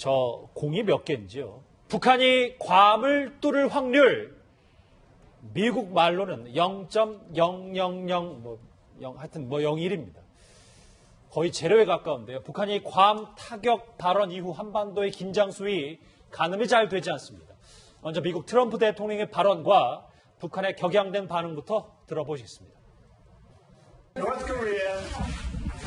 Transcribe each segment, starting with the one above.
저 공이 몇 개인지요. 북한이 괌을 뚫을 확률 미국 말로는 0.000 하여튼 0.1입니다. 거의 제로에 가까운데요. 북한이 괌 타격 발언 이후 한반도의 긴장 수위 가늠이 잘 되지 않습니다. 먼저 미국 트럼프 대통령의 발언과 북한의 격양된 반응부터 들어보시겠습니다. North Korea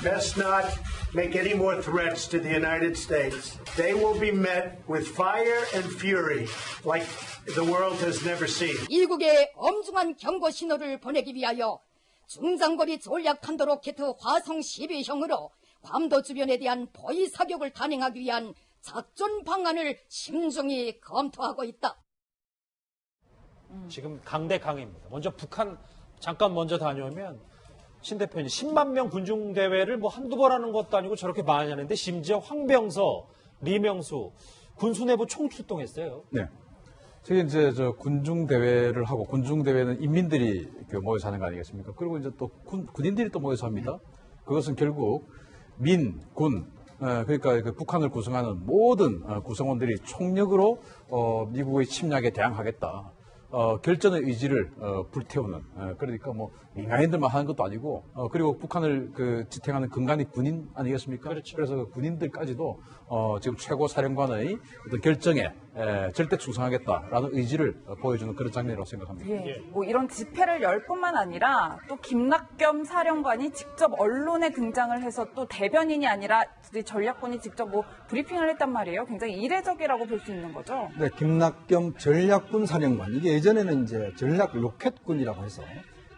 best not make any more threats to the United States. They will be met with fire and fury like the world has never seen. 미국에 엄중한 경고 신호를 보내기 위하여 중장거리 전략탄도 로켓 화성 12형으로 괌도 주변에 대한 포위 사격을 단행하기 위한 작전 방안을 심중히 검토하고 있다. 지금 강대강입니다. 먼저 북한 잠깐 먼저 다녀오면 신 대표님 10만 명 군중 대회를 뭐 한두 번 하는 것도 아니고 저렇게 많이 하는데 심지어 황병서, 리명수 군수 내부 총출동했어요. 네. 저게 이제 저 군중 대회를 하고 군중 대회는 인민들이 모여서 하는 거 아니겠습니까? 그리고 이제 또 군인들이 또 모여서 합니다. 그것은 결국 민, 군, 그러니까 그 북한을 구성하는 모든 구성원들이 총력으로 미국의 침략에 대항하겠다. 결전의 의지를 불태우는 그러니까 뭐 민간인들만 하는 것도 아니고 그리고 북한을 지탱하는 근간이 군인 아니겠습니까? 그렇죠. 그래서 그 군인들까지도 지금 최고 사령관의 어떤 결정에 절대 충성하겠다라는 의지를 보여주는 그런 장면이라고 생각합니다. 예. 뭐 이런 집회를 열 뿐만 아니라 또 김낙겸 사령관이 직접 언론에 등장을 해서 또 대변인이 아니라 전략군이 직접 뭐 브리핑을 했단 말이에요. 굉장히 이례적이라고 볼 수 있는 거죠. 네, 김낙겸 전략군 사령관. 이게 예전에는 이제 전략 로켓군이라고 해서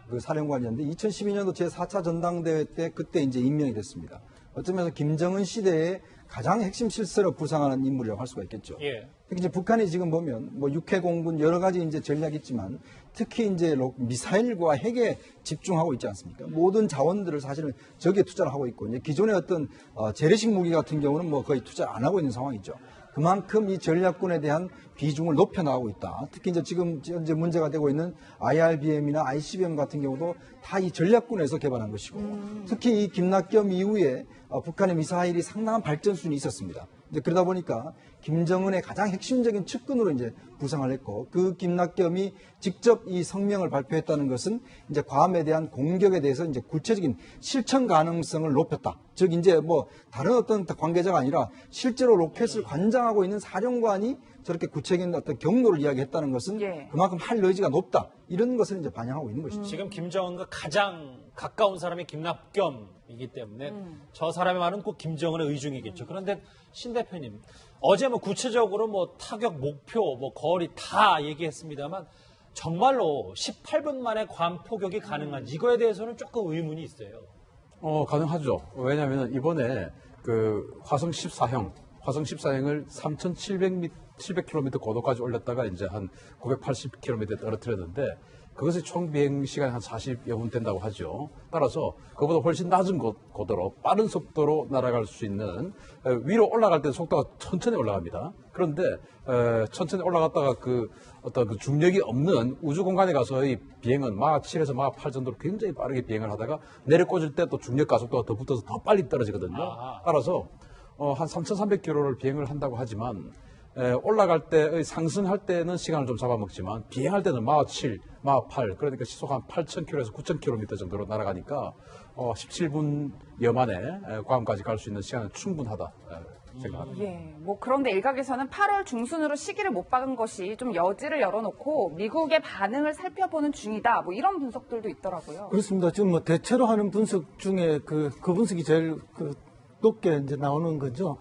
그 사령관이었는데 2012년도 제4차 전당대회 때 그때 이제 임명이 됐습니다. 어쩌면서 김정은 시대에 가장 핵심 실세로 부상하는 인물이라고 할 수가 있겠죠. 예. 특히 이제 북한이 지금 보면 뭐 육해공군 여러 가지 이제 전략이 있지만 특히 이제 미사일과 핵에 집중하고 있지 않습니까? 모든 자원들을 사실은 저기에 투자를 하고 있고 이제 기존의 어떤 재래식 무기 같은 경우는 뭐 거의 투자 안 하고 있는 상황이죠. 그만큼 이 전략군에 대한 비중을 높여나가고 있다. 특히 이제 지금 현재 문제가 되고 있는 IRBM이나 ICBM 같은 경우도 다 이 전략군에서 개발한 것이고 특히 이 김낙겸 이후에 북한의 미사일이 상당한 발전순이 있었습니다. 이제 그러다 보니까 김정은의 가장 핵심적인 측근으로 이제 부상을 했고 그 김낙겸이 직접 이 성명을 발표했다는 것은 이제 괌에 대한 공격에 대해서 이제 구체적인 실천 가능성을 높였다. 즉 이제 뭐 다른 어떤 관계자가 아니라 실제로 로켓을 관장하고 있는 사령관이 저렇게 구체적인 어떤 경로를 이야기했다는 것은 그만큼 할 의지가 높다. 이런 것을 이제 반영하고 있는 것이죠. 지금 김정은과 가장 가까운 사람이 김낙겸이기 때문에 저 사람의 말은 꼭 김정은의 의중이겠죠. 그런데 신 대표님 어제 뭐 구체적으로 뭐 타격 목표, 뭐 거리 다 얘기했습니다만 정말로 18분 만에 괌 포격이 가능한지 이거에 대해서는 조금 의문이 있어요. 가능하죠. 왜냐하면 이번에 그 화성 14형을 3,700km 고도까지 올렸다가 이제 한 980km 떨어뜨렸는데 그것이 총 비행 시간이 한 40여 분 된다고 하죠. 따라서 그보다 훨씬 낮은 고도로 빠른 속도로 날아갈 수 있는 위로 올라갈 때 속도가 천천히 올라갑니다. 그런데 천천히 올라갔다가 그 어떤 그 중력이 없는 우주 공간에 가서의 비행은 마하 7에서 마하 8 정도로 굉장히 빠르게 비행을 하다가 내려 꽂을 때 또 중력 가속도가 더 붙어서 더 빨리 떨어지거든요. 따라서 한 3,300km를 비행을 한다고 하지만 올라갈 때 상승할 때는 시간을 좀 잡아먹지만 비행할 때는 마하 7, 마하 8 그러니까 시속 한 8,000km에서 9,000km 정도로 날아가니까 17분여 만에 괌까지 갈 수 있는 시간은 충분하다 생각합니다. 예, 뭐 그런데 일각에서는 8월 중순으로 시기를 못 박은 것이 좀 여지를 열어놓고 미국의 반응을 살펴보는 중이다. 뭐 이런 분석들도 있더라고요. 그렇습니다. 지금 뭐 대체로 하는 분석 중에 그 분석이 제일 높게 이제 나오는 거죠.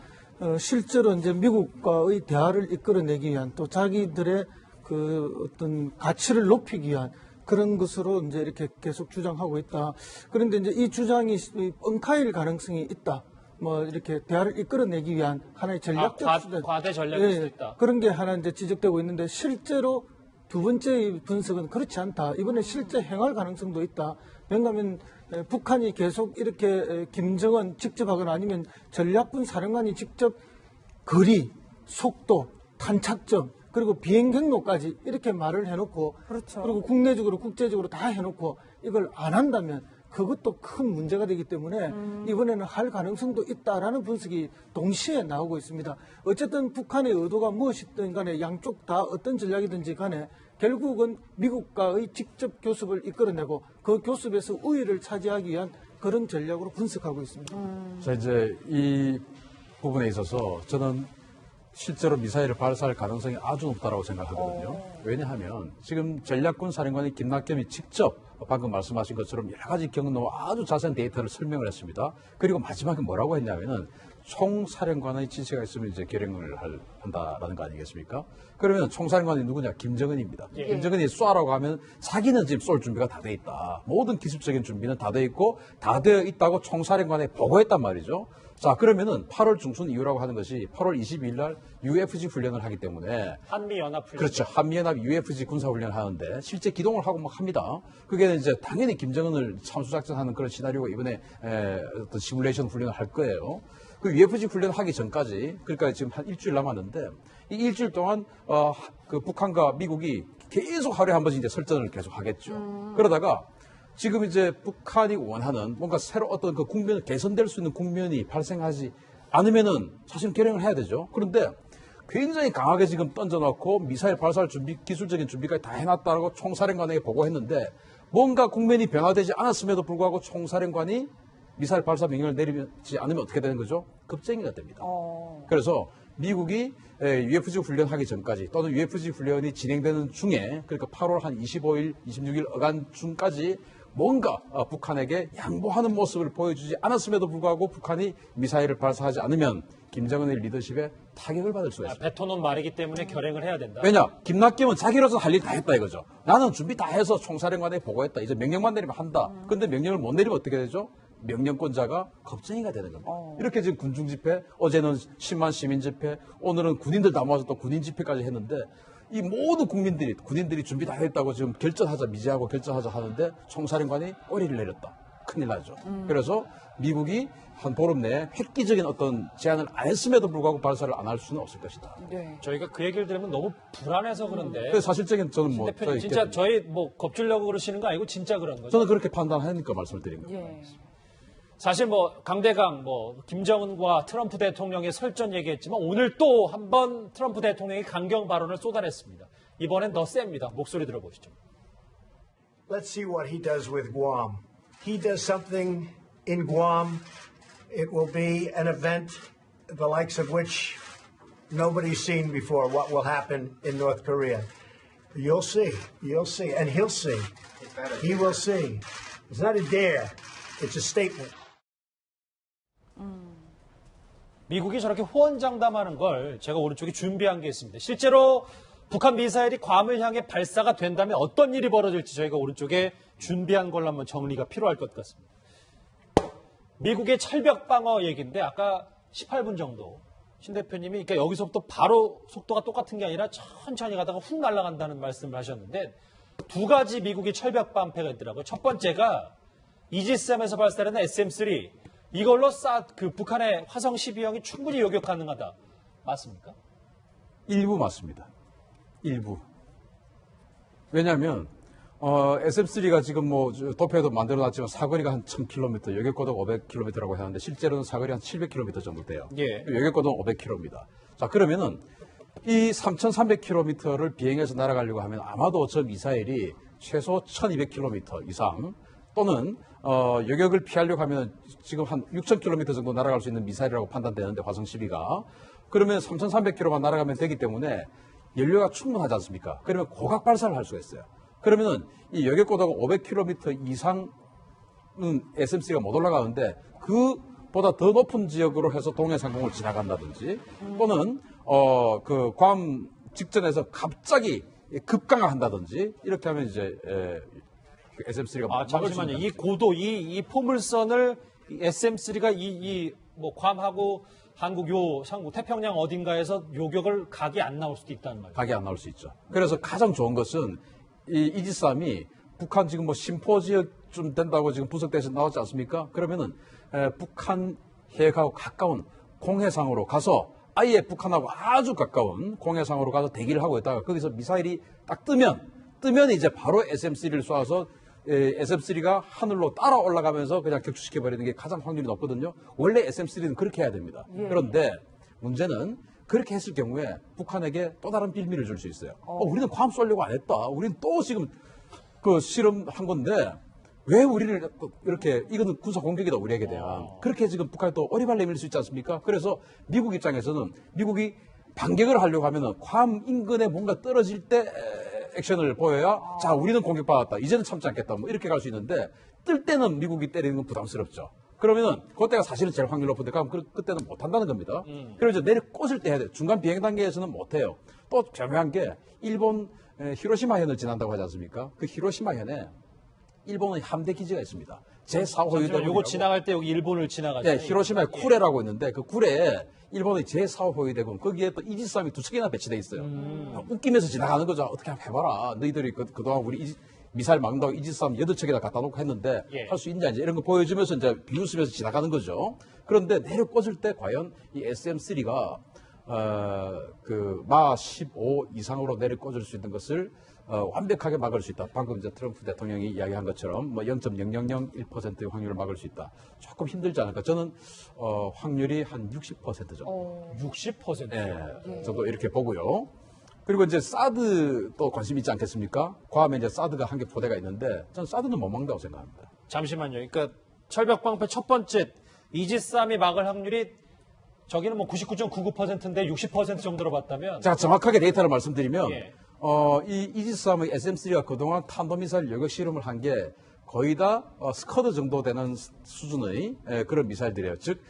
실제로 이제 미국과의 대화를 이끌어내기 위한 또 자기들의 그 어떤 가치를 높이기 위한 그런 것으로 이제 이렇게 계속 주장하고 있다. 그런데 이제 이 주장이 뻥카일 가능성이 있다. 뭐 이렇게 대화를 이끌어내기 위한 하나의 전략적 수단, 과대 전략일 수도 있다. 그런 게 하나 이제 지적되고 있는데 실제로 두 번째 분석은 그렇지 않다. 이번에 실제 행할 가능성도 있다. 왜냐하면 북한이 계속 이렇게 김정은 직접 하거나 아니면 전략군 사령관이 직접 거리, 속도, 탄착점 그리고 비행 경로까지 이렇게 말을 해놓고 그렇죠. 그리고 국내적으로 국제적으로 다 해놓고 이걸 안 한다면 그것도 큰 문제가 되기 때문에 이번에는 할 가능성도 있다라는 분석이 동시에 나오고 있습니다. 어쨌든 북한의 의도가 무엇이든 간에 양쪽 다 어떤 전략이든지 간에 결국은 미국과의 직접 교습을 이끌어내고 그 교습에서 우위를 차지하기 위한 그런 전략으로 분석하고 있습니다. 자, 이제 이 부분에 있어서 저는 실제로 미사일을 발사할 가능성이 아주 높다라고 생각하거든요. 왜냐하면 지금 전략군 사령관인 김낙겸이 직접 방금 말씀하신 것처럼 여러 가지 경로 아주 자세한 데이터를 설명을 했습니다. 그리고 마지막에 뭐라고 했냐면은 총사령관의 지시가 있으면 이제 결행을 한다라는 거 아니겠습니까? 그러면 총사령관이 누구냐? 김정은입니다. 김정은이 쏘라고 하면 자기는 지금 쏠 준비가 다 돼 있다. 모든 기술적인 준비는 다 돼 있고 다 되어 있다고 총사령관에 보고했단 말이죠. 자, 그러면은 8월 중순 이후라고 하는 것이 8월 22일 날 UFG 훈련을 하기 때문에 한미연합훈련. 그렇죠. 한미연합 UFG 군사훈련을 하는데 실제 기동을 하고 막 합니다. 그게 이제 당연히 김정은을 참수작전하는 그런 시나리오가 이번에 어떤 시뮬레이션 훈련을 할 거예요. 그 UFG 훈련을 하기 전까지 그러니까 지금 한 일주일 남았는데 이 일주일 동안 그 북한과 미국이 계속 하루에 한 번씩 이제 설전을 계속 하겠죠. 그러다가 지금 이제 북한이 원하는 뭔가 새로 어떤 그 국면, 개선될 수 있는 국면이 발생하지 않으면은 사실 결행을 해야 되죠. 그런데 굉장히 강하게 지금 던져놓고 미사일 발사할 준비, 기술적인 준비까지 다 해놨다고 총사령관에게 보고했는데 뭔가 국면이 변화되지 않았음에도 불구하고 총사령관이 미사일 발사 명령을 내리지 않으면 어떻게 되는 거죠? 급쟁이가 됩니다. 그래서 미국이 UFG 훈련하기 전까지 또는 UFG 훈련이 진행되는 중에 그러니까 8월 한 25일, 26일 어간중까지 뭔가 북한에게 양보하는 모습을 보여주지 않았음에도 불구하고 북한이 미사일을 발사하지 않으면 김정은의 리더십에 타격을 받을 수가 있습니다. 뱉어놓은 말이기 때문에 결행을 해야 된다. 왜냐? 김낙겸은 자기로서 할 일 다 했다 이거죠. 나는 준비 다 해서 총사령관에 보고했다. 이제 명령만 내리면 한다. 근데 명령을 못 내리면 어떻게 되죠? 명령권자가 겁쟁이가 되는 겁니다. 이렇게 지금 군중 집회, 어제는 10만 시민 집회, 오늘은 군인들 다 모아서 또 군인 집회까지 했는데 이 모든 군인들이 준비 다 했다고 지금 미제하고 결전하자 하는데 총사령관이 꼬리를 내렸다. 큰일 나죠. 그래서 미국이 한 보름 내에 획기적인 어떤 제안을 안 했음에도 불구하고 발사를 안 할 수는 없을 것이다. 네. 저희가 그 얘기를 들으면 너무 불안해서 그런데. 그 사실적인 저는 뭐 대표님 진짜 저희 뭐 겁주려고 그러시는 거 아니고 진짜 그런 거죠? 저는 그렇게 판단하니까 말씀을 드린 겁니다. 예. 사실 뭐 강대강 김정은과 트럼프 대통령의 설전 얘기했지만 오늘 또 한 번 트럼프 대통령이 강경 발언을 쏟아냈습니다. 이번엔 더 셉니다. 목소리 들어보시죠. Let's see what he does with Guam. He does something in Guam. It will be an event the likes of which nobody's seen before. What will happen in North Korea? You'll see. You'll see. And he'll see. He will see. It's not a dare. It's a statement. 미국이 저렇게 호언장담하는 걸 제가 오른쪽에 준비한 게 있습니다. 실제로 북한 미사일이 괌을 향해 발사가 된다면 어떤 일이 벌어질지 저희가 오른쪽에 준비한 걸로 한번 정리가 필요할 것 같습니다. 미국의 철벽 방어 얘기인데 아까 18분 정도 신 대표님이 그러니까 여기서부터 바로 속도가 똑같은 게 아니라 천천히 가다가 훅 날아간다는 말씀을 하셨는데 두 가지 미국이 철벽 방패가 있더라고요. 첫 번째가 이지스함에서 발사되는 SM-3 이걸로 그 북한의 화성 12형이 충분히 요격 가능하다. 맞습니까? 일부 맞습니다. 일부. 왜냐하면 SM-3가 지금 뭐 도표에도 만들어놨지만 사거리가 한 1000km, 여객고도가 500km라고 하는데 실제로는 사거리 한 700km 정도 돼요. 예. 여객고도는 500km입니다. 자, 그러면은 이 3,300km를 비행해서 날아가려고 하면 아마도 저 미사일이 최소 1,200km 이상 또는 여객을 피하려고 하면 지금 한 6,000km 정도 날아갈 수 있는 미사일이라고 판단되는데 화성 12가 그러면 3,300km만 날아가면 되기 때문에 연료가 충분하지 않습니까? 그러면 고각 발사를 할 수가 있어요. 그러면은 이 여객고도가 500km 이상은 SM-3가 못 올라가는데 그보다 더 높은 지역으로 해서 동해상공을 지나간다든지 또는 그 괌 직전에서 갑자기 급강하한다든지 이렇게 하면 이제 SM-3가 잠시만요. 이 고도, 이 포물선을 SM-3가 뭐 괌하고 한국 태평양 어딘가에서 요격을 각이 안 나올 수도 있다는 말이에요. 각이 안 나올 수 있죠. 그래서 가장 좋은 것은 이 이지스함이 북한 지금 뭐 심포 지역쯤 된다고 지금 분석돼서 나왔지 않습니까? 그러면은 북한 해역하고 가까운 공해상으로 가서 아예 북한하고 아주 가까운 공해상으로 가서 대기를 하고 있다가 거기서 미사일이 딱 뜨면 이제 바로 SM-3를 쏴서 SM3가 하늘로 따라 올라가면서 그냥 격추시켜버리는 게 가장 확률이 높거든요. 원래 SM3는 그렇게 해야 됩니다. 그런데 문제는 그렇게 했을 경우에 북한에게 또 다른 빌미를 줄 수 있어요. 우리는 괌 쏘려고 안 했다. 우리는 또 지금 그 실험한 건데 왜 우리를 또 이렇게 이거는 군사 공격이다 우리에게 대한 그렇게 지금 북한이 또 오리발 내밀 수 있지 않습니까? 그래서 미국 입장에서는 미국이 반격을 하려고 하면은 괌 인근에 뭔가 떨어질 때 액션을 보여야 자 우리는 공격받았다 이제는 참지 않겠다 뭐 이렇게 갈 수 있는데 뜰 때는 미국이 때리는 건 부담스럽죠. 그러면은 그때가 사실은 제일 확률 높은데 그럼 그때는 못 한다는 겁니다. 그래서 내려 꽂을 때 해야 돼. 중간 비행 단계에서는 못 해요. 또 교묘한 게 일본 히로시마현을 지난다고 하지 않습니까? 그 히로시마현에 일본의 함대 기지가 있습니다. 제4호위대군. 요거 지나갈 때 여기 일본을 지나가죠. 네, 히로시마에 쿠레라고 있는데 그 쿠레에 일본의 제4호위대군 거기에 또 이지스함이 2척이나 배치돼 있어요. 웃기면서 지나가는 거죠. 어떻게 한번 해봐라. 너희들이 그동안 우리 미사일 막는다고 이지스함 8척이나 갖다 놓고 했는데 할 수 있냐 이제 이런 거 보여주면서 이제 비웃으면서 지나가는 거죠. 그런데 내려 꽂을 때 과연 이 SM3가 마 15 이상으로 내려 꽂을 수 있는 것을 완벽하게 막을 수 있다. 방금 이제 트럼프 대통령이 이야기한 것처럼 뭐 0.0001%의 확률을 막을 수 있다. 조금 힘들지 않을까. 저는 확률이 한 60% 정도. 60%. 네, 저도 이렇게 보고요. 그리고 이제 사드 또 관심 있지 않겠습니까? 괌에 이제 사드가 한 개 포대가 있는데 저는 사드는 못 막는다고 생각합니다. 잠시만요. 그러니까 철벽 방패 첫 번째 이지스함이 막을 확률이 저기는 뭐 99.99%인데 60% 정도로 봤다면 자, 정확하게 데이터를 말씀드리면 예. 이 이지스함의 SM3가 그동안 탄도미사일 요격 실험을 한 게 거의 다 스커드 정도 되는 수준의 그런 미사일들이에요. 즉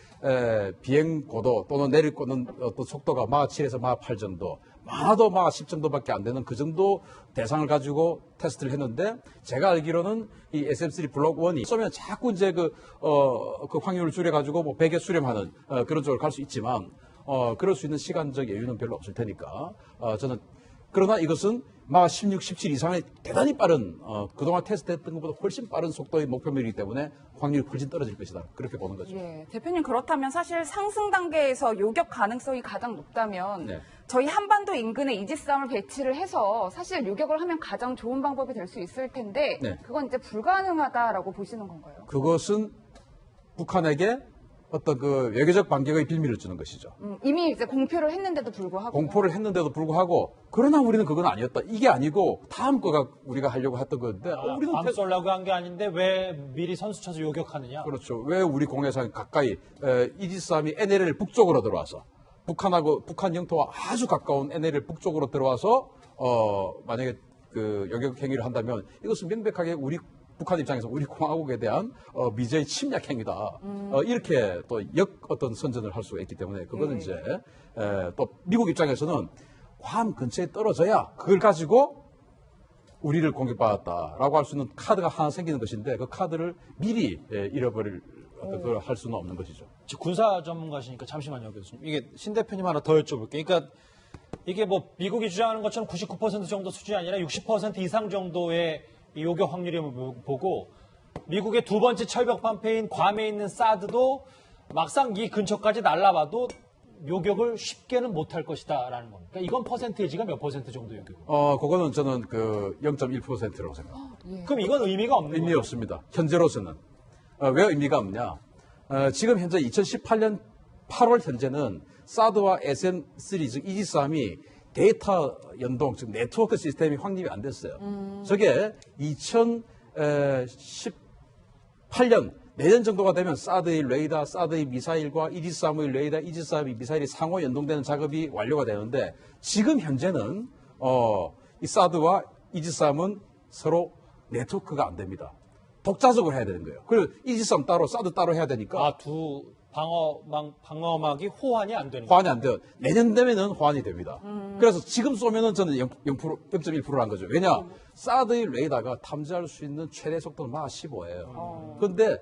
비행 고도 또는 내릴 꽂는 어떤 속도가 마 7에서 마 8 정도, 많아도 마 10 정도밖에 안 되는 그 정도 대상을 가지고 테스트를 했는데 제가 알기로는 이 SM3 블록 1이 쏘면 자꾸 이제 그 확률을 줄여가지고 뭐 100에 수렴하는 그런 쪽으로 갈 수 있지만 그럴 수 있는 시간적 여유는 별로 없을 테니까 저는 그러나 이것은 마 16, 17 이상의 대단히 빠른 그동안 테스트했던 것보다 훨씬 빠른 속도의 목표물이기 때문에 확률이 훨씬 떨어질 것이다. 그렇게 보는 거죠. 예, 대표님 그렇다면 사실 상승 단계에서 요격 가능성이 가장 높다면 네. 저희 한반도 인근에 이지스함을 배치를 해서 사실 요격을 하면 가장 좋은 방법이 될 수 있을 텐데 네. 그건 이제 불가능하다라고 보시는 건가요? 그것은 북한에게 어떤 그 외교적 반격의 빌미를 주는 것이죠. 이미 이제 공표를 했는데도 불구하고 공포를 했는데도 불구하고 그러나 우리는 그건 아니었다. 이게 아니고 다음 거가 우리가 하려고 했던 건데 우리는 밤 쏠라고 한 게 아닌데 왜 미리 선수 쳐서 요격하느냐? 그렇죠. 왜 우리 공해상 가까이 이지스함이 NLL 북쪽으로 들어와서 북한 영토와 아주 가까운 NLL 북쪽으로 들어와서 만약에 그 요격 행위를 한다면 이것은 명백하게 우리 북한 입장에서 우리 공화국에 대한 미제의 침략 행위다. 이렇게 또 어떤 선전을 할 수가 있기 때문에 그거는 이제 또 미국 입장에서는 괌 근처에 떨어져야 그걸 가지고 우리를 공격받았다라고 할 수 있는 카드가 하나 생기는 것인데 그 카드를 미리 잃어버릴 어떤 걸 할 수는 없는 것이죠. 군사 전문가시니까 잠시만요, 교수님. 이게 신 대표님 하나 더 여쭤볼게요. 그러니까 이게 뭐 미국이 주장하는 것처럼 99% 정도 수준이 아니라 60% 이상 정도의 이 요격 확률을 보고 미국의 두 번째 철벽 방패인 괌에 있는 사드도 막상 이 근처까지 날아와도 요격을 쉽게는 못할 것이다라는 겁니다. 이건 퍼센테이지가 몇 퍼센트 정도 요격? 그거는 저는 그 0.1%라고 생각합니다. 그럼 이건 의미가 없는 의미 거예요? 없습니다. 현재로서는. 왜 의미가 없냐? 지금 현재 2018년 8월 현재는 사드와 SM3, 즉 이지스함이 데이터 연동, 즉 네트워크 시스템이 확립이 안 됐어요. 저게 2018년 내년 정도가 되면 사드의 레이더, 사드의 미사일과 이지스함의 레이더, 이지스함의 미사일이 상호 연동되는 작업이 완료가 되는데 지금 현재는 이 사드와 이지스함은 서로 네트워크가 안 됩니다. 독자적으로 해야 되는 거예요. 그리고 이지스함 따로, 사드 따로 해야 되니까 두 방어막이 호환이 안 되는 거예요? 호환이 안 돼요. 내년 되면은 호환이 됩니다. 그래서 지금 쏘면은 저는 0.1%란 거죠. 왜냐? 사드의 레이더가 탐지할 수 있는 최대 속도는 마 15예요. 그런데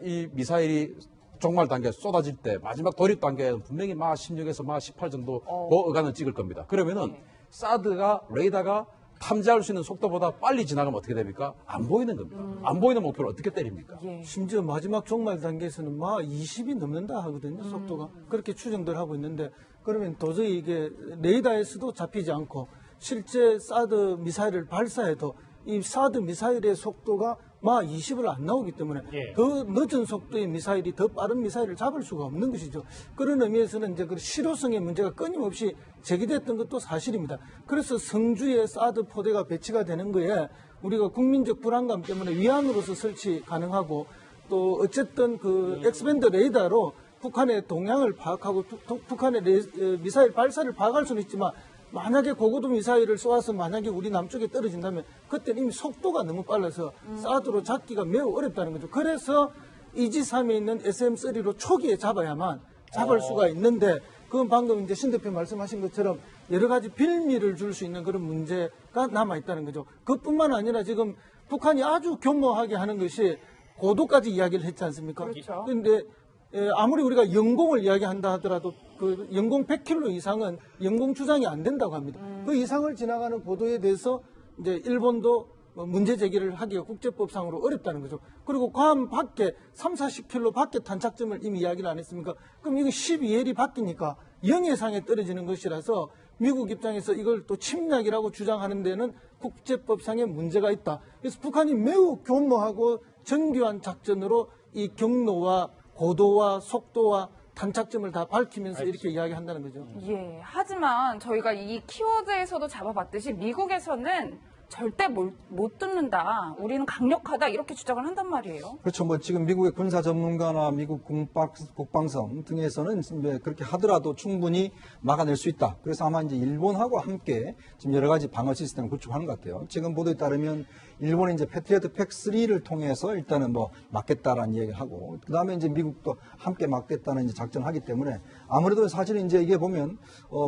이 미사일이 종말 단계 쏟아질 때 마지막 돌입 단계에는 분명히 마 16에서 마 18 정도 그 어간을 찍을 겁니다. 그러면은 사드가 레이더가 탐지할 수 있는 속도보다 빨리 지나가면 어떻게 됩니까? 안 보이는 겁니다. 안 보이는 목표를 어떻게 때립니까? 심지어 마지막 종말 단계에서는 마 20이 넘는다 하거든요, 속도가. 그렇게 추정들 하고 있는데, 그러면 도저히 이게 레이더에서도 잡히지 않고, 실제 사드 미사일을 발사해도 이 사드 미사일의 속도가 마 20을 안 나오기 때문에 예. 더 늦은 속도의 미사일이 더 빠른 미사일을 잡을 수가 없는 것이죠. 그런 의미에서는 이제 그 실효성의 문제가 끊임없이 제기됐던 것도 사실입니다. 그래서 성주에 사드 포대가 배치가 되는 거에 우리가 국민적 불안감 때문에 위안으로서 설치 가능하고 또 어쨌든 그 엑스밴드 레이더로 북한의 동향을 파악하고 북한의 미사일 발사를 파악할 수는 있지만 만약에 고고도 미사일을 쏘아서 만약에 우리 남쪽에 떨어진다면 그때는 이미 속도가 너무 빨라서 사드로 잡기가 매우 어렵다는 거죠. 그래서 이지삼에 있는 SM3로 초기에 잡아야만 잡을 수가 있는데 그건 방금 이제 신 대표 말씀하신 것처럼 여러 가지 빌미를 줄 수 있는 그런 문제가 남아있다는 거죠. 그뿐만 아니라 지금 북한이 아주 교모하게 하는 것이 고도까지 이야기를 했지 않습니까? 그렇죠. 그런데 아무리 우리가 영공을 이야기한다 하더라도 그 영공 100km 이상은 영공 주장이 안 된다고 합니다. 그 이상을 지나가는 고도에 대해서 이제 일본도 문제 제기를 하기가 국제법상으로 어렵다는 거죠. 그리고 괌 밖에 30-40km 밖에 탄착점을 이미 이야기를 안 했습니까? 그럼 이거 12L이 바뀌니까 영해상에 떨어지는 것이라서 미국 입장에서 이걸 또 침략이라고 주장하는 데는 국제법상의 문제가 있다. 그래서 북한이 매우 교모하고 정교한 작전으로 이 경로와 고도와 속도와 탄착점을 다 밝히면서 이렇게 이야기한다는 거죠. 예. 하지만 저희가 이 키워드에서도 잡아봤듯이 미국에서는 절대 못 듣는다. 우리는 강력하다. 이렇게 주장을 한단 말이에요. 그렇죠. 뭐 지금 미국의 군사 전문가나 미국 국방성 등에서는 이제 그렇게 하더라도 충분히 막아낼 수 있다. 그래서 아마 이제 일본하고 함께 지금 여러 가지 방어 시스템을 구축하는 것 같아요. 지금 보도에 따르면 일본이 이제 패트리어트 팩3를 통해서 일단은 뭐 막겠다라는 얘기를 하고, 그 다음에 이제 미국도 함께 막겠다는 이제 작전을 하기 때문에 아무래도 사실은 이제 이게 보면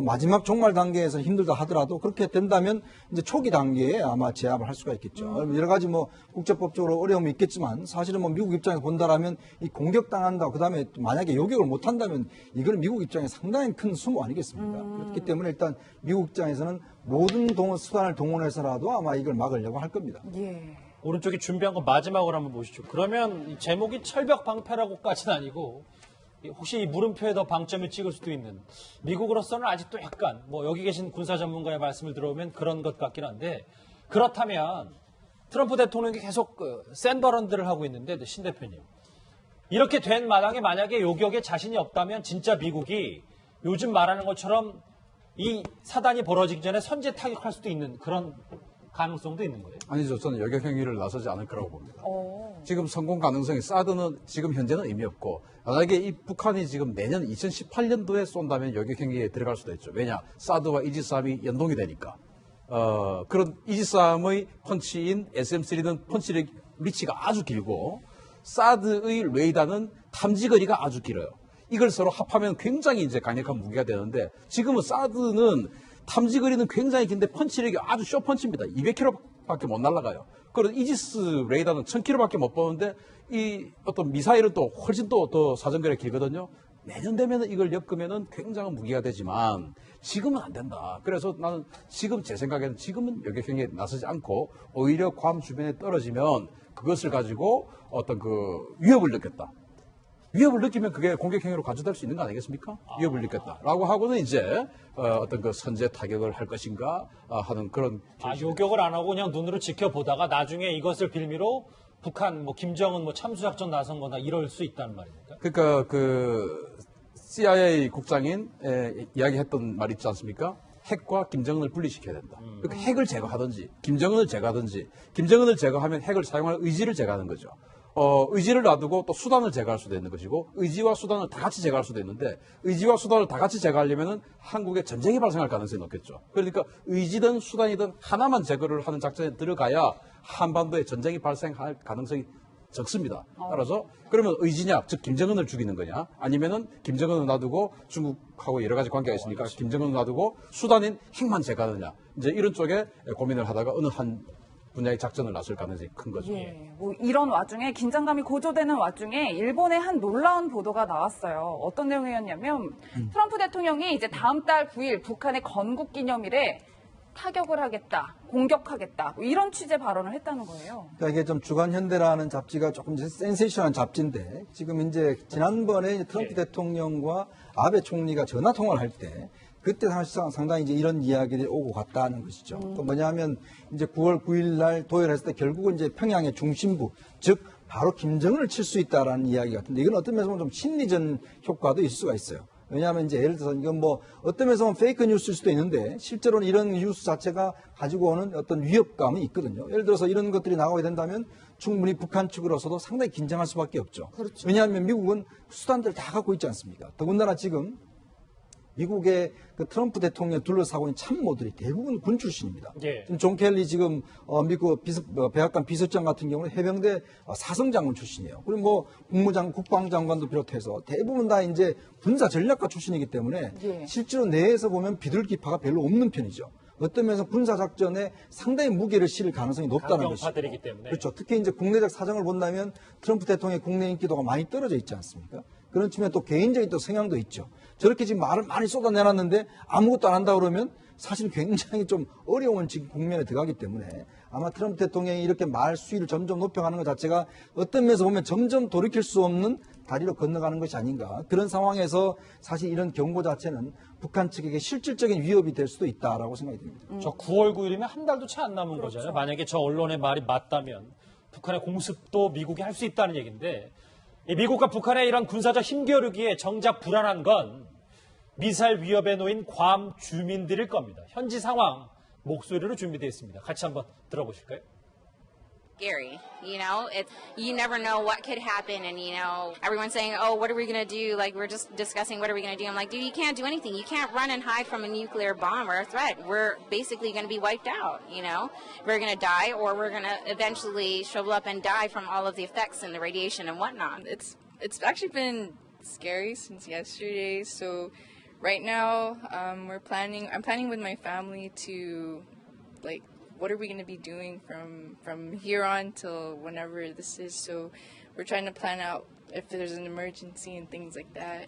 마지막 종말 단계에서 힘들다 하더라도 그렇게 된다면 이제 초기 단계에 아마 제압을 할 수가 있겠죠. 여러 가지 뭐 국제법적으로 어려움이 있겠지만 사실은 뭐 미국 입장에서 본다라면 이 공격당한다, 그 다음에 만약에 요격을 못 한다면 이거는 미국 입장에 상당히 큰 수모 아니겠습니까? 그렇기 때문에 일단 미국 입장에서는 모든 수단을 동원해서라도 아마 이걸 막으려고 할 겁니다. 예. 오른쪽에 준비한 거 마지막으로 한번 보시죠. 그러면 이 제목이 철벽 방패라고까지는 아니고 혹시 이 물음표에 더 방점을 찍을 수도 있는, 미국으로서는 아직도 약간 뭐 여기 계신 군사 전문가의 말씀을 들어보면 그런 것 같긴 한데, 그렇다면 트럼프 대통령이 계속 센 발언들을 하고 있는데 신 대표님, 이렇게 된 마당에 만약에 요격에 자신이 없다면 진짜 미국이 요즘 말하는 것처럼 이 사단이 벌어지기 전에 선제 타격할 수도 있는 그런 가능성도 있는 거예요? 아니죠. 저는 여격 행위를 나서지 않을 거라고 봅니다. 지금 성공 가능성이 사드는 지금 현재는 의미 없고, 만약에 이 북한이 지금 내년 2018년도에 쏜다면 여격 행위에 들어갈 수도 있죠. 왜냐? 사드와 이지삼이 연동이 되니까. 그런 이지삼의 펀치인 SM3는 펀치력 리치가 아주 길고, 사드의 레이더는 탐지거리가 아주 길어요. 이걸 서로 합하면 굉장히 이제 강력한 무기가 되는데, 지금은 사드는 탐지거리는 굉장히 긴데 펀치력이 아주 쇼펀치입니다. 200km밖에 못 날아가요. 그리고 이지스 레이더는 1000km밖에 못 보는데 이 어떤 미사일은 또 훨씬 또 더 사정거리가 길거든요. 내년 되면 이걸 엮으면 굉장한 무기가 되지만 지금은 안 된다. 그래서 나는 지금 제 생각에는 지금은 여격행위에 나서지 않고 오히려 괌 주변에 떨어지면 그것을 가지고 어떤 그 위협을 느꼈다. 위협을 느끼면 그게 공격행위로 간주될 수 있는 거 아니겠습니까? 위협을 느꼈다라고 하고는 이제 어떤 그 선제 타격을 할 것인가 하는 그런. 요격을 안 하고 그냥 눈으로 지켜보다가 나중에 이것을 빌미로 북한 뭐 김정은 뭐 참수작전 나선 거나 이럴 수 있다는 말입니까? 그러니까 그 CIA 국장인 이야기했던 말 있지 않습니까? 핵과 김정은을 분리시켜야 된다. 그러니까 핵을 제거하든지 김정은을 제거하든지, 김정은을 제거하면 핵을 사용할 의지를 제거하는 거죠. 의지를 놔두고 또 수단을 제거할 수도 있는 것이고, 의지와 수단을 다 같이 제거할 수도 있는데, 의지와 수단을 다 같이 제거하려면은 한국에 전쟁이 발생할 가능성이 높겠죠. 그러니까 의지든 수단이든 하나만 제거를 하는 작전에 들어가야 한반도에 전쟁이 발생할 가능성이 적습니다. 따라서 그러면 의지냐, 즉 김정은을 죽이는 거냐, 아니면은 김정은을 놔두고 중국하고 여러 가지 관계가 있으니까 김정은을 놔두고 수단인 핵만 제거하느냐, 이제 이런 쪽에 고민을 하다가 어느 한 분야의 작전을 나설 가능성이 큰 거죠. 예, 뭐 이런 와중에 긴장감이 고조되는 와중에 일본의 한 놀라운 보도가 나왔어요. 어떤 내용이었냐면 트럼프 대통령이 이제 다음 달 9일 북한의 건국 기념일에 타격을 하겠다, 공격하겠다, 뭐 이런 취재 발언을 했다는 거예요. 그러니까 이게 좀 주간 현대라는 잡지가 조금 센세이션한 잡지인데, 지금 이제 지난번에 트럼프 대통령과 아베 총리가 전화 통화를 할 때 그때 사실상 상당히 이제 이런 이야기들이 오고 갔다는 것이죠. 또 뭐냐면 이제 9월 9일 날 도열했을 때 결국은 이제 평양의 중심부, 즉 바로 김정은을 칠 수 있다라는 이야기 같은데 이건 어떤 면에서 보면 좀 심리전 효과도 있을 수가 있어요. 왜냐하면 이제 예를 들어서 이건 뭐 어떤 면에서 보면 페이크 뉴스일 수도 있는데 실제로는 이런 뉴스 자체가 가지고 오는 어떤 위협감이 있거든요. 예를 들어서 이런 것들이 나오게 된다면 충분히 북한 측으로서도 상당히 긴장할 수밖에 없죠. 그렇죠. 왜냐하면 미국은 수단들 다 갖고 있지 않습니까? 더군다나 지금 미국의 그 트럼프 대통령 둘러싸고 있는 참모들이 대부분 군 출신입니다. 예. 지금 존 켈리 지금 미국 백악관 비서장 같은 경우는 해병대 사성장군 출신이에요. 그리고 뭐 국무장관, 국방장관도 비롯해서 대부분 다 이제 군사 전략가 출신이기 때문에 예. 실제로 내에서 보면 비둘기파가 별로 없는 편이죠. 어떤 면에서 군사 작전에 상당히 무게를 실을 가능성이 높다는 것이죠. 강경파들이기 때문에. 그렇죠. 특히 이제 국내적 사정을 본다면 트럼프 대통령의 국내 인기도가 많이 떨어져 있지 않습니까? 그런 측면 또 개인적인 또 성향도 있죠. 저렇게 지금 말을 많이 쏟아내놨는데 아무것도 안 한다 그러면 사실 굉장히 좀 어려운 지금 국면에 들어가기 때문에 아마 트럼프 대통령이 이렇게 말 수위를 점점 높여가는 것 자체가 어떤 면에서 보면 점점 돌이킬 수 없는 다리로 건너가는 것이 아닌가. 그런 상황에서 사실 이런 경고 자체는 북한 측에게 실질적인 위협이 될 수도 있다라고 생각이 듭니다. 저 9월 9일이면 한 달도 채 안 남은 거잖아요. 만약에 저 언론의 말이 맞다면 북한의 공습도 미국이 할 수 있다는 얘기인데 이 미국과 북한의 이런 군사적 힘겨루기에 정작 불안한 건 미사일 위협에 놓인 괌 주민들일 겁니다. 현지 상황 목소리로 준비되어 있습니다. 같이 한번 들어보실까요? Scary, you never know what could happen, and everyone's saying, oh, what are we going to do? Like, we're just discussing what are we going to do. I'm like, dude, you can't do anything. You can't run and hide from a nuclear bomb or a threat. We're basically going to be wiped out, we're going to die, or we're going to eventually shrivel up and die from all of the effects and the radiation and whatnot. It's actually been scary since yesterday. So right now, I'm planning with my family to, what are we going to be doing from here on till whenever this is. So we're trying to plan out if there's an emergency and things like that.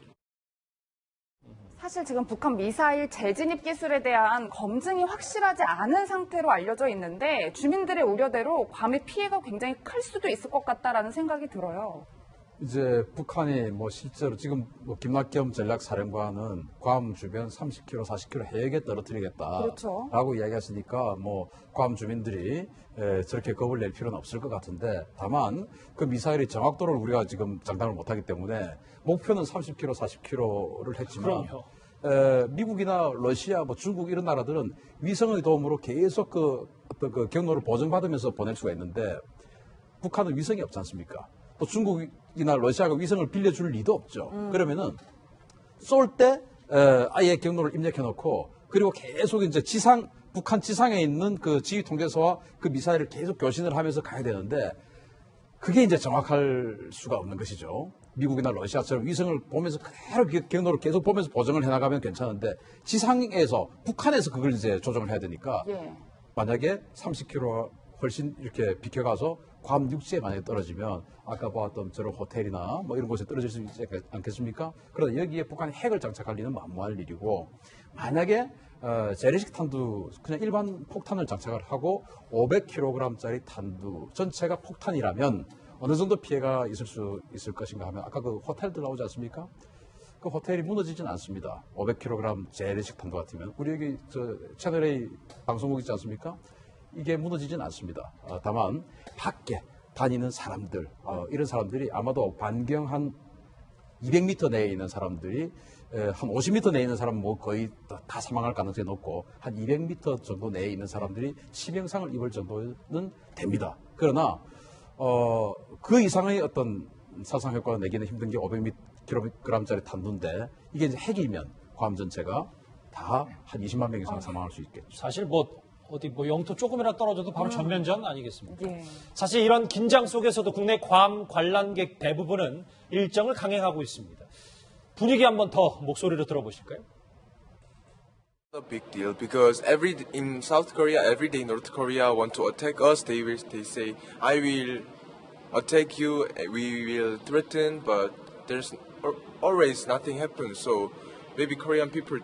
사실 지금 북한 미사일 재진입 기술에 대한 검증이 확실하지 않은 상태로 알려져 있는데 주민들의 우려대로 괌의 피해가 굉장히 클 수도 있을 것 같다라는 생각이 들어요. 이제 북한이 뭐 실제로 지금 뭐 김낙겸 전략사령관은 괌 주변 30km, 40km 해역에 떨어뜨리겠다라고 그렇죠. 이야기하시니까 뭐 괌 주민들이 저렇게 겁을 낼 필요는 없을 것 같은데 다만 그 미사일의 정확도를 우리가 지금 장담을 못하기 때문에 목표는 30km, 40km를 했지만 미국이나 러시아, 뭐 중국 이런 나라들은 위성의 도움으로 계속 어떤 그 경로를 보증받으면서 보낼 수가 있는데 북한은 위성이 없지 않습니까? 또 중국이나 러시아가 위성을 빌려줄 리도 없죠. 그러면은 쏠 때 아예 경로를 입력해 놓고 그리고 계속 이제 북한 지상에 있는 그 지휘 통제소와 그 미사일을 계속 교신을 하면서 가야 되는데 그게 이제 정확할 수가 없는 것이죠. 미국이나 러시아처럼 위성을 보면서 그대로 경로를 계속 보면서 보정을 해나가면 괜찮은데 지상에서 북한에서 그걸 이제 조정을 해야 되니까 만약에 30km 훨씬 이렇게 비켜가서 괌 육지에 만약에 떨어지면 아까 보았던 저런 호텔이나 뭐 이런 곳에 떨어질 수 있지 않겠습니까? 그러나 여기에 북한이 핵을 장착할 리는 만무할 일이고 만약에 재래식 탄두 그냥 일반 폭탄을 장착을 하고 500kg짜리 탄두 전체가 폭탄이라면 어느 정도 피해가 있을 수 있을 것인가 하면 아까 그 호텔들 나오지 않습니까? 그 호텔이 무너지진 않습니다. 500kg 재래식 탄두 같으면 우리 여기 저 채널A 방송국 있지 않습니까? 이게 무너지진 않습니다. 다만 밖에 다니는 사람들 이런 사람들이 아마도 반경 한 200m 내에 있는 사람들이 한 50m 내에 있는 사람은 뭐 거의 다 사망할 가능성이 높고 한 200m 정도 내에 있는 사람들이 치명상을 입을 정도는 됩니다. 그러나 그 이상의 어떤 사상 효과가 내기는 힘든 게 500kg짜리 탄두인데 이게 이제 핵이면 괌 전체가 다 한 20만 명 이상 사망할 수 있겠죠. 사실 어디 영토 조금이라도 떨어져도 바로 전면전 아니겠습니까? 예. 사실 이런 긴장 속에서도 국내 괌 관람객 대부분은 일정을 강행하고 있습니다. 분위기 한번 더 목소리로 들어보실까요? A big deal because in South Korea every day North Korea want to attack us. They say I will attack you. We will threaten, but there's always nothing happens. So maybe Korean people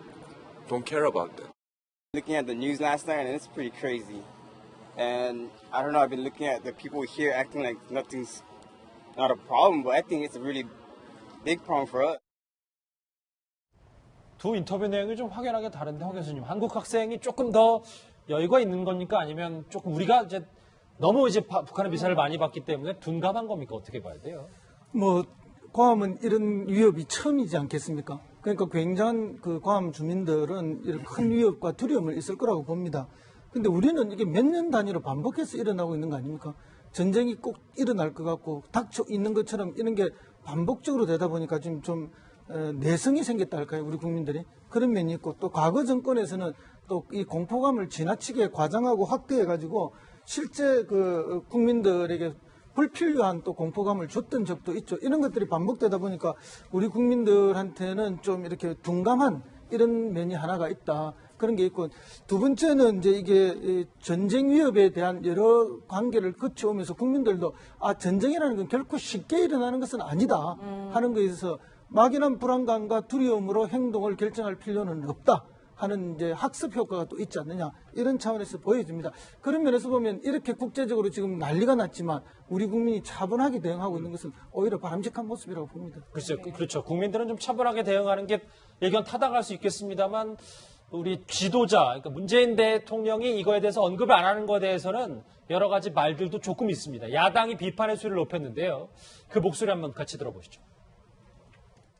don't care about that. Looking at the news last night, and it's pretty crazy. And I don't know, I've been looking at the people here acting like nothing's not a problem, but I think it's a really big problem for us. 두 인터뷰 내용이 좀 확연하게 다른데, 황 교수님, 한국 학생이 조금 더 여유가 있는 겁니까? 아니면 조금 우리가 이제 너무 이제 북한의 미사를 많이 받기 때문에 둔감한 겁니까? 어떻게 봐야 돼요? 뭐 괌은 이런 위협이 처음이지 않겠습니까? 그러니까 굉장한 그 괌 주민들은 이런 큰 위협과 두려움을 있을 거라고 봅니다. 근데 우리는 이게 몇 년 단위로 반복해서 일어나고 있는 거 아닙니까? 전쟁이 꼭 일어날 것 같고 닥쳐 있는 것처럼 이런 게 반복적으로 되다 보니까 지금 좀 내성이 생겼다 할까요? 우리 국민들이 그런 면이 있고, 또 과거 정권에서는 또 이 공포감을 지나치게 과장하고 확대해가지고 실제 그 국민들에게 불필요한 또 공포감을 줬던 적도 있죠. 이런 것들이 반복되다 보니까 우리 국민들한테는 좀 이렇게 둔감한 이런 면이 하나가 있다. 그런 게 있고, 두 번째는 이제 이게 전쟁 위협에 대한 여러 관계를 거쳐오면서 국민들도 전쟁이라는 건 결코 쉽게 일어나는 것은 아니다 하는 것에 있어서 막연한 불안감과 두려움으로 행동을 결정할 필요는 없다 하는 이제 학습 효과가 또 있지 않느냐, 이런 차원에서 보여집니다. 그런 면에서 보면 이렇게 국제적으로 지금 난리가 났지만 우리 국민이 차분하게 대응하고 있는 것은 오히려 바람직한 모습이라고 봅니다. 그렇죠. 국민들은 좀 차분하게 대응하는 게 예견 타당할 수 있겠습니다만, 우리 지도자, 그러니까 문재인 대통령이 이거에 대해서 언급을 안 하는 것에 대해서는 여러 가지 말들도 조금 있습니다. 야당이 비판의 수위를 높였는데요. 그 목소리 한번 같이 들어보시죠.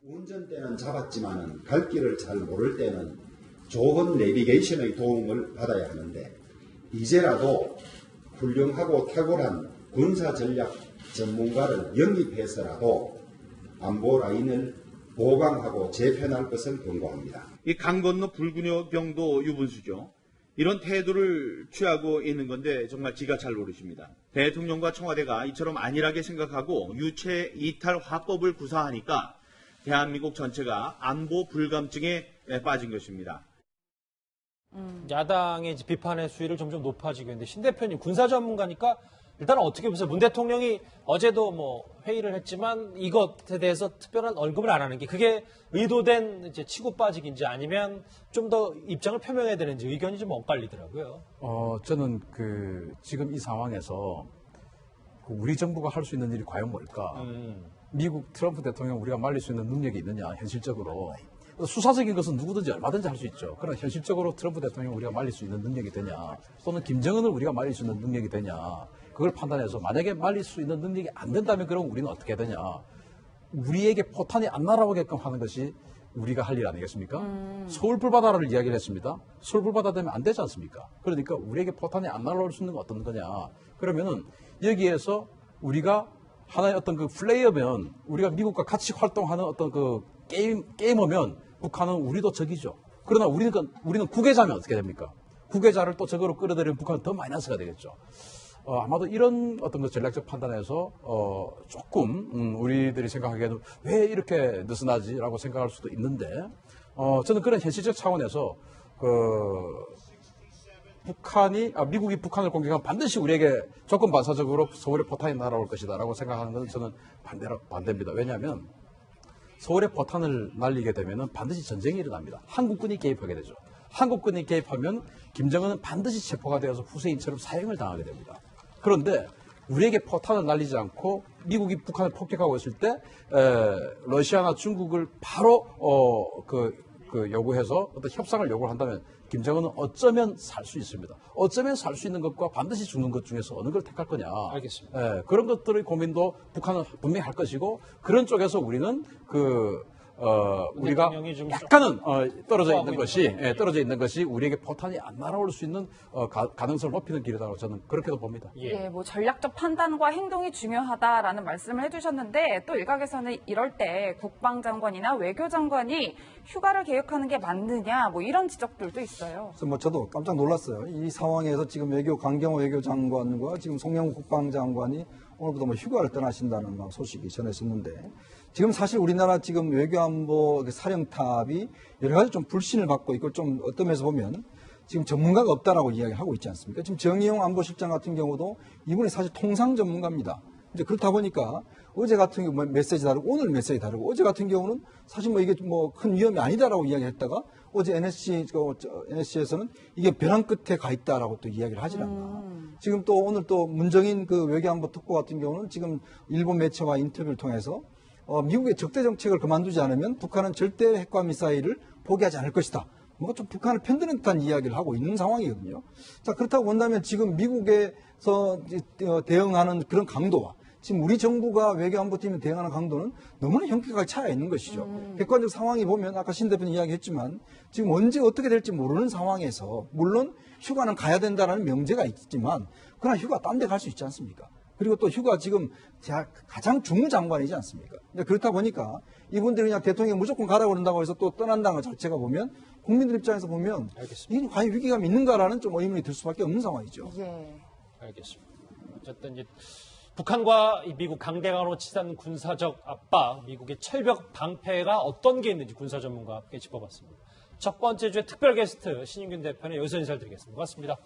운전대는 잡았지만 갈 길을 잘 모를 때는 좋은 내비게이션의 도움을 받아야 하는데, 이제라도 훌륭하고 탁월한 군사전략 전문가를 영입해서라도 안보 라인을 보강하고 재편할 것을 권고합니다. 이 강 건너 불구녀 병도 유분수죠. 이런 태도를 취하고 있는 건데 정말 지가 잘 모르십니다. 대통령과 청와대가 이처럼 안일하게 생각하고 유체 이탈 화법을 구사하니까 대한민국 전체가 안보 불감증에 빠진 것입니다. 야당의 이제 비판의 수위를 점점 높아지고 있는데, 신 대표님 군사 전문가니까 일단 어떻게 보세요? 문 대통령이 어제도 뭐 회의를 했지만 이것에 대해서 특별한 언급을 안 하는 게 그게 의도된 이제 치고 빠지기인지 아니면 좀 더 입장을 표명해야 되는지 의견이 좀 엇갈리더라고요. 저는 지금 이 상황에서 우리 정부가 할 수 있는 일이 과연 뭘까? 미국 트럼프 대통령 우리가 말릴 수 있는 능력이 있느냐, 현실적으로. 수사적인 것은 누구든지 얼마든지 할 수 있죠. 그러나 현실적으로 트럼프 대통령 우리가 말릴 수 있는 능력이 되냐, 또는 김정은을 우리가 말릴 수 있는 능력이 되냐, 그걸 판단해서 만약에 말릴 수 있는 능력이 안 된다면 그럼 우리는 어떻게 되냐. 우리에게 포탄이 안 날아오게끔 하는 것이 우리가 할 일 아니겠습니까? 서울 불바다를 이야기를 했습니다. 서울 불바다 되면 안 되지 않습니까? 그러니까 우리에게 포탄이 안 날아올 수 있는 건 어떤 거냐. 그러면은 여기에서 우리가 하나의 어떤 플레이어면, 우리가 미국과 같이 활동하는 어떤 게이머면 북한은 우리도 적이죠. 그러나 우리는 구계자면 어떻게 됩니까? 구계자를 또 적으로 끌어들이면 북한은 더 마이너스가 되겠죠. 아마도 이런 어떤 전략적 판단에서 조금 우리들이 생각하기에는 왜 이렇게 느슨하지라고 생각할 수도 있는데, 저는 그런 현실적 차원에서 미국이 북한을 공격하면 반드시 우리에게 조건 반사적으로 서울에 포탄이 날아올 것이다라고 생각하는 것은 저는 반대입니다. 왜냐하면 서울에 포탄을 날리게 되면 반드시 전쟁이 일어납니다. 한국군이 개입하게 되죠. 한국군이 개입하면 김정은은 반드시 체포가 되어서 후세인처럼 사형을 당하게 됩니다. 그런데 우리에게 포탄을 날리지 않고 미국이 북한을 폭격하고 있을 때 러시아나 중국을 바로 요구해서 어떤 협상을 요구를 한다면 김정은은 어쩌면 살 수 있습니다. 어쩌면 살 수 있는 것과 반드시 죽는 것 중에서 어느 걸 택할 거냐. 알겠습니다. 그런 것들의 고민도 북한은 분명히 할 것이고, 그런 쪽에서 우리는 우리가 약간은 떨어져 있는 것이 우리에게 포탄이 안 날아올 수 있는 가능성을 높이는 길이라고 저는 그렇게도 봅니다. 뭐 전략적 판단과 행동이 중요하다라는 말씀을 해주셨는데, 또 일각에서는 이럴 때 국방장관이나 외교장관이 휴가를 계획하는 게 맞느냐, 뭐 이런 지적들도 있어요. 그래서 저도 깜짝 놀랐어요. 이 상황에서 지금 강경호 외교장관과 지금 송영국 국방장관이 오늘부터 휴가를 떠나신다는 소식이 전해졌는데, 지금 사실 우리나라 지금 외교안보 사령탑이 여러 가지 좀 불신을 받고 있고, 좀 어떤 면에서 보면 지금 전문가가 없다라고 이야기하고 있지 않습니까? 지금 정의용 안보실장 같은 경우도 이분이 사실 통상 전문가입니다. 이제 그렇다 보니까 어제 같은 경우 메시지 다르고 오늘 메시지 다르고, 어제 같은 경우는 사실 이게 큰 위험이 아니다라고 이야기했다가 어제 NSC에서는 이게 벼랑 끝에 가 있다라고 또 이야기를 하질 않나. 지금 또 오늘 또 문정인 외교안보 특보 같은 경우는 지금 일본 매체와 인터뷰를 통해서 미국의 적대 정책을 그만두지 않으면 북한은 절대 핵과 미사일을 포기하지 않을 것이다. 뭔가 좀 북한을 편드는 듯한 이야기를 하고 있는 상황이거든요. 자, 그렇다고 본다면 지금 미국에서 대응하는 그런 강도와 지금 우리 정부가 외교안보팀에 대응하는 강도는 너무나 현격하게 차이가 있는 것이죠. 객관적 상황이 보면 아까 신 대표님 이야기했지만 지금 언제 어떻게 될지 모르는 상황에서 물론 휴가는 가야 된다는 명제가 있지만 그러나 휴가 딴 데 갈 수 있지 않습니까? 그리고 또 휴가 지금 가장 중무장관이지 않습니까? 그렇다 보니까 이분들이 그냥 대통령이 무조건 가라고 그런다고 해서 또 떠난다는 것 자체가 보면 국민들 입장에서 보면 이게 과연 위기감이 있는가라는 좀 의문이 들 수밖에 없는 상황이죠. 예. 알겠습니다. 어쨌든 이제 북한과 이 미국 강대강으로 치닫는 군사적 압박, 미국의 철벽 방패가 어떤 게 있는지 군사 전문가와 함께 짚어봤습니다. 첫 번째 주에 특별 게스트 신인균 대표는 여기서 인사를 드리겠습니다. 고맙습니다.